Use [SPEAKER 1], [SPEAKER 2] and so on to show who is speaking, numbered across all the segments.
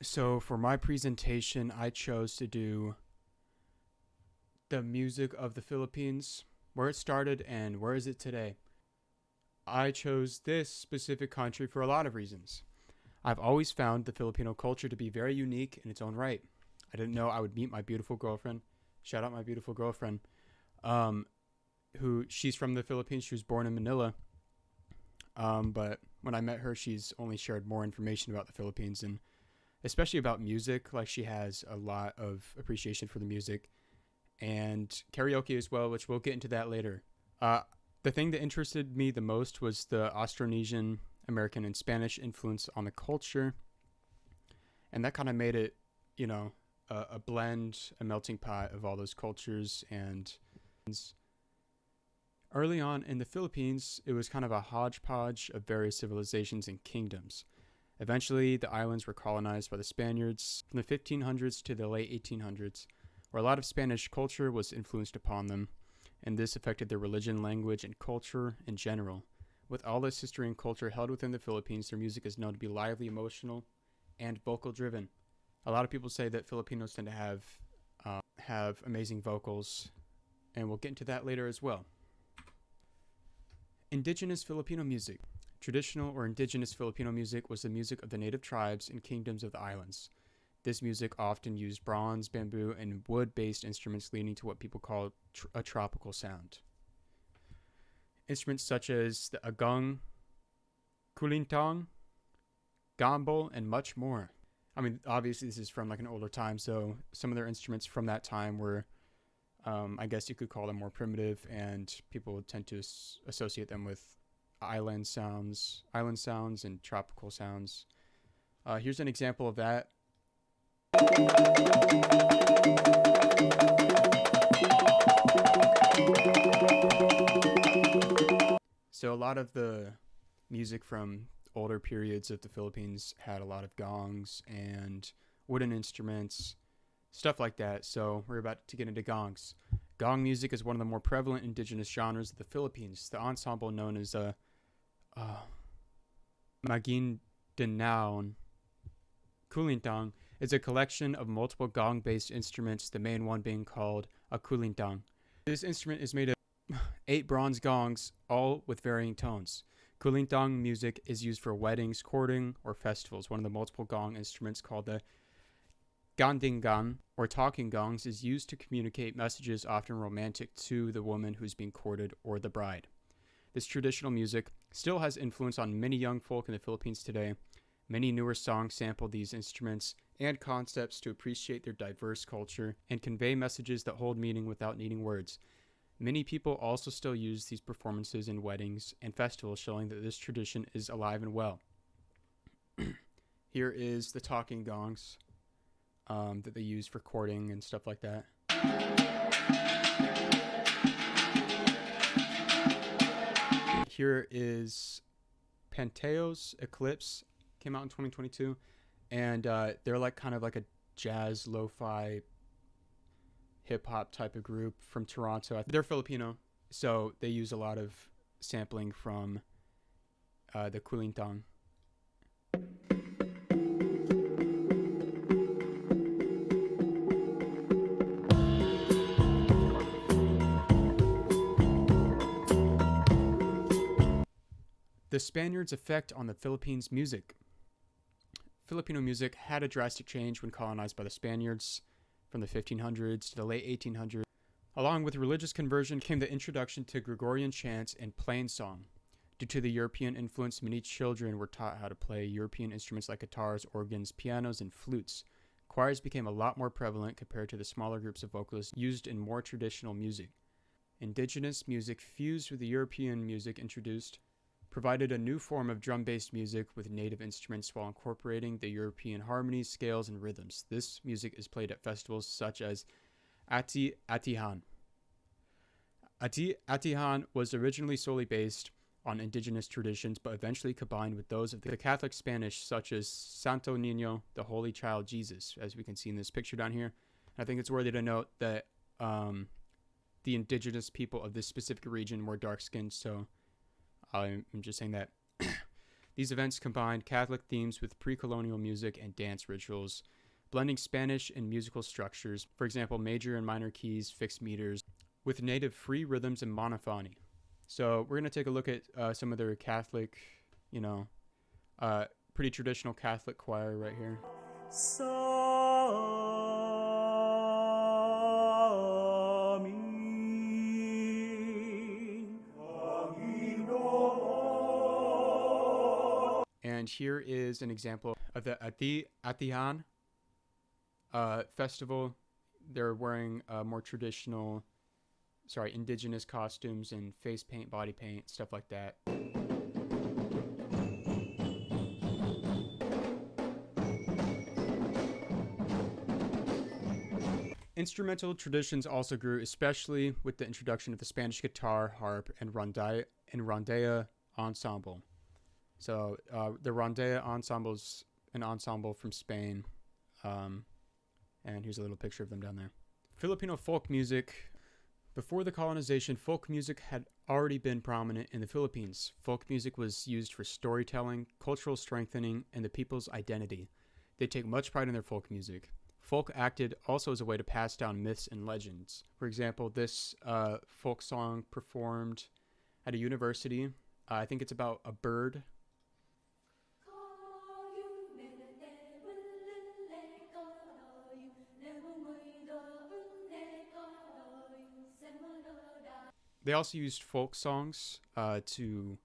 [SPEAKER 1] So for my presentation, I chose to do the music of the Philippines, where it started and where is it today. I chose this specific country for a lot of reasons. I've always found the Filipino culture to be very unique in its own right. I didn't know I would meet my beautiful girlfriend. Shout out my beautiful girlfriend. Um, who she's from the Philippines. She was born in Manila. But when I met her, she's only shared more information about the Philippines and especially about music. Like she has a lot of appreciation for the music and karaoke as well, which we'll get into that later. Uh, the thing that interested me the most was the Austronesian, American, and Spanish influence on the culture, and that kind of made it, you know, a blend, a melting pot of all those cultures. And early on in the Philippines, it was kind of a hodgepodge of various civilizations and kingdoms. Eventually, the islands were colonized by the Spaniards from the 1500s to the late 1800s, where a lot of Spanish culture was influenced upon them, and this affected their religion, language, and culture in general. With all this history and culture held within the Philippines, their music is known to be lively, emotional, and vocal driven. A lot of people say that Filipinos tend to have amazing vocals, and we'll get into that later as well. Indigenous Filipino music. Traditional or indigenous Filipino music was the music of the native tribes and kingdoms of the islands. This music often used bronze, bamboo, and wood-based instruments, leading to what people call a tropical sound. Instruments such as the agong, kulintang, gambol, and much more. I mean, obviously this is from like an older time, so some of their instruments from that time were, I guess you could call them more primitive, and people would tend to associate them with island sounds, and tropical sounds. Here's an example of that. So a lot of the music from older periods of the Philippines had a lot of gongs and wooden instruments, stuff like that. So we're about to get into gongs. Gong music is one of the more prevalent indigenous genres of the Philippines. The ensemble known as Maguindanaon Kulintang is a collection of multiple gong-based instruments, the main one being called a kulintang. This instrument is made of 8 bronze gongs, all with varying tones. Kulintang music is used for weddings, courting, or festivals. One of the multiple gong instruments called the gandingan, or talking gongs, is used to communicate messages often romantic to the woman who's being courted or the bride. This traditional music still has influence on many young folk in the Philippines today. Many newer songs sample these instruments and concepts to appreciate their diverse culture and convey messages that hold meaning without needing words. Many people also still use these performances in weddings and festivals, showing that this tradition is alive and well. Here is the talking gongs that they use for courting and stuff like that. Here is Panteo's Eclipse. Came out in 2022, and they're like kind of like a jazz lo-fi hip-hop type of group from Toronto. They're Filipino, so they use a lot of sampling from the kulintang. The Spaniards' effect on the Philippines' music. Filipino music had a drastic change when colonized by the Spaniards from the 1500s to the late 1800s. Along with religious conversion came the introduction to Gregorian chant and plain song. Due to the European influence, many children were taught how to play European instruments like guitars, organs, pianos, and flutes. Choirs became a lot more prevalent compared to the smaller groups of vocalists used in more traditional music. Indigenous music fused with the European music introduced provided a new form of drum-based music with native instruments while incorporating the European harmonies, scales, and rhythms. This music is played at festivals such as Ati Atihan. Ati Atihan was originally solely based on indigenous traditions, but eventually combined with those of the Catholic Spanish, such as Santo Niño, the Holy Child Jesus, as we can see in this picture down here. I think it's worthy to note that the indigenous people of this specific region were dark-skinned, so I'm just saying that. These events combined Catholic themes with pre-colonial music and dance rituals, blending Spanish and musical structures, for example, major and minor keys, fixed meters, with native free rhythms and monophony. So we're going to take a look at some of their Catholic, pretty traditional Catholic choir right here. And here is an example of the Atihan festival. They're wearing more traditional, indigenous costumes and face paint, body paint, stuff like that. Instrumental traditions also grew, especially with the introduction of the Spanish guitar, harp, and rondalla ensemble. So the rondalla ensemble is an ensemble from Spain, and here's a little picture of them down there. Filipino folk music. Before the colonization, folk music had already been prominent in the Philippines. Folk music was used for storytelling, cultural strengthening, and the people's identity. They take much pride in their folk music. Folk acted also as a way to pass down myths and legends. For example, this folk song performed at a university. I think it's about a bird. They also used folk songs to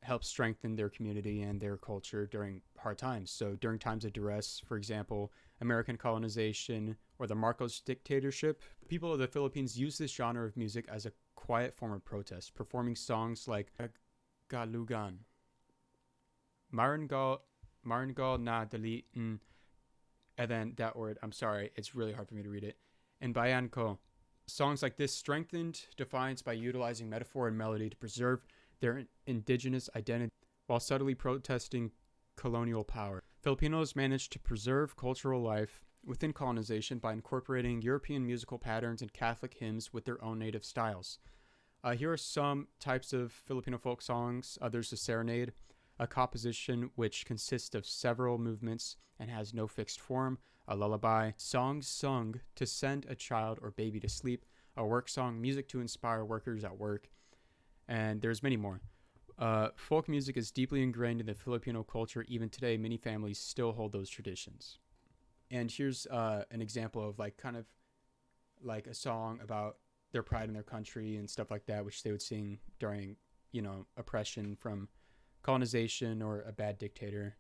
[SPEAKER 1] help strengthen their community and their culture during hard times. So during times of duress, for example, American colonization or the Marcos dictatorship, people of the Philippines used this genre of music as a quiet form of protest, performing songs like Galugan, Marangal na Daliin, and then that word, I'm sorry, it's really hard for me to read it, and Bayan Ko. Songs like this strengthened defiance by utilizing metaphor and melody to preserve their indigenous identity while subtly protesting colonial power. Filipinos managed to preserve cultural life within colonization by incorporating European musical patterns and Catholic hymns with their own native styles. Here are some types of Filipino folk songs. There's the serenade, a composition which consists of several movements and has no fixed form. A lullaby, songs sung to send a child or baby to sleep. A work song, music to inspire workers at work. And there's many more. Folk music is deeply ingrained in the Filipino culture. Even today, many families still hold those traditions. And here's an example of kind of a song about their pride in their country and stuff like that, which they would sing during, oppression from colonization or a bad dictator.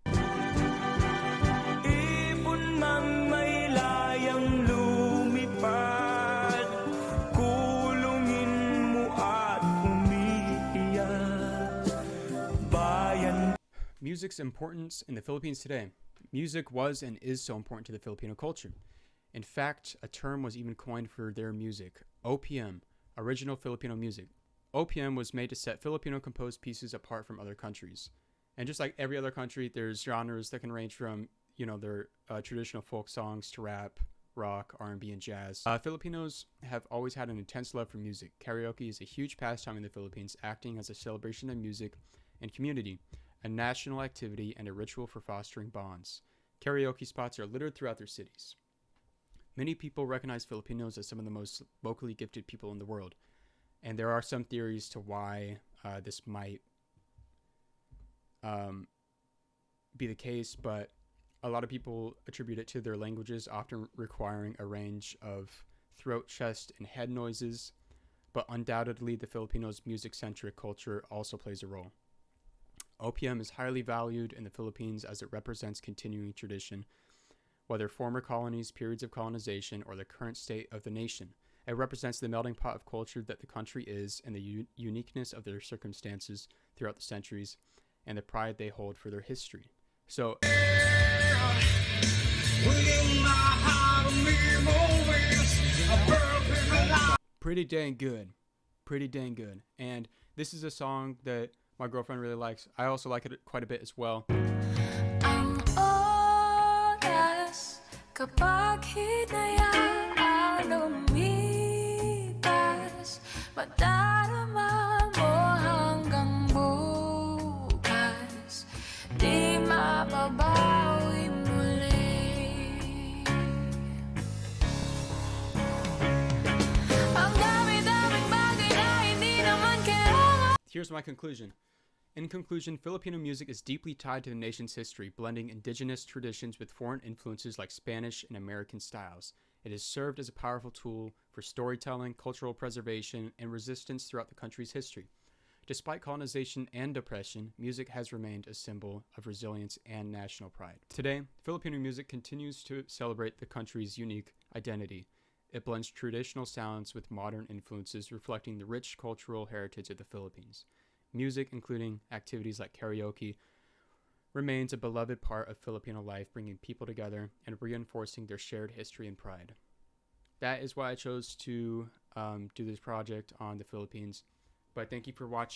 [SPEAKER 1] Music's importance in the Philippines today. Music was and is so important to the Filipino culture. In fact, a term was even coined for their music, OPM, Original Filipino Music. OPM was made to set Filipino composed pieces apart from other countries. And just like every other country, there's genres that can range from, their traditional folk songs to rap, rock, R&B, and jazz. Filipinos have always had an intense love for music. Karaoke is a huge pastime in the Philippines, acting as a celebration of music and community, a national activity, and a ritual for fostering bonds. Karaoke spots are littered throughout their cities. Many people recognize Filipinos as some of the most vocally gifted people in the world, and there are some theories to why this might be the case, but a lot of people attribute it to their languages often requiring a range of throat, chest, and head noises, but undoubtedly the Filipinos' music-centric culture also plays a role. OPM is highly valued in the Philippines as it represents continuing tradition, whether former colonies, periods of colonization, or the current state of the nation. It represents the melting pot of culture that the country is and the uniqueness of their circumstances throughout the centuries and the pride they hold for their history. So, pretty dang good. Pretty dang good. And this is a song that my girlfriend really likes. I also like it quite a bit as well. Ang oras kapag hinayaan lumipas, madarama mo hanggang bukas. Here's my conclusion. In conclusion, Filipino music is deeply tied to the nation's history, blending indigenous traditions with foreign influences like Spanish and American styles. It has served as a powerful tool for storytelling, cultural preservation, and resistance throughout the country's history. Despite colonization and oppression, music has remained a symbol of resilience and national pride. Today, Filipino music continues to celebrate the country's unique identity. It blends traditional sounds with modern influences, reflecting the rich cultural heritage of the Philippines. Music, including activities like karaoke, remains a beloved part of Filipino life, bringing people together and reinforcing their shared history and pride. That is why I chose to do this project on the Philippines. But thank you for watching.